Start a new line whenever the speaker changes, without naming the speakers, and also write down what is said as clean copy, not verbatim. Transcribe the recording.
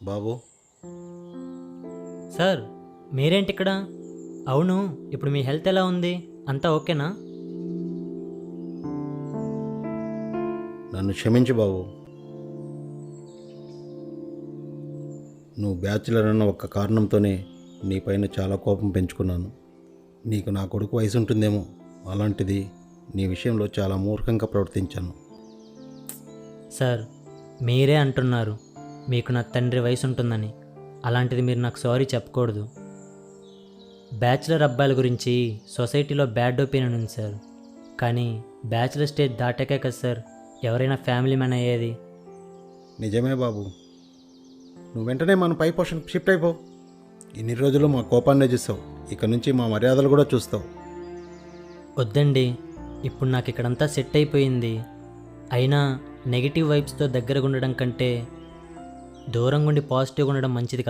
బాబు,
sir మీరేంటి ఇక్కడ? అవును, ఇప్పుడు మీ హెల్త్ ఎలా ఉంది? అంతా ఓకేనా?
నన్ను క్షమించు బాబు. నువ్వు బ్యాచులర్ అన్న ఒక్క కారణంతోనే నీపైన చాలా కోపం పెంచుకున్నాను. నీకు నా కొడుకు వయసు ఉంటుందేమో, అలాంటిది నీ విషయంలో చాలా మూర్ఖంగా ప్రవర్తించాను.
సార్ మీరే అంటున్నారు మీకు నా తండ్రి వయసు ఉంటుందని. అలాంటిది మీరు నాకు సారీ చెప్పకూడదు. బ్యాచిలర్ అబ్బాయిల గురించి సొసైటీలో బ్యాడ్ ఒపీనియన్ ఉంది సార్. కానీ బ్యాచిలర్ స్టేజ్ దాటాకే కదా సార్ ఎవరైనా ఫ్యామిలీ మ్యాన్ అయ్యేది.
నిజమే బాబు. నువ్వు వెంటనే మన పై పోర్షన్ షిఫ్ట్ అయిపో. ఇన్ని రోజులు మా కోపాన్నే చూస్తావు, ఇక నుంచి మా మర్యాదలు కూడా చూస్తావు.
వద్దండి, ఇప్పుడు నాకు ఇక్కడంతా సెట్ అయిపోయింది. అయినా నెగిటివ్ వైబ్స్తో దగ్గరగా ఉండడం కంటే దూరంగా ఉండి పాజిటివ్గా ఉండడం మంచిది కదా.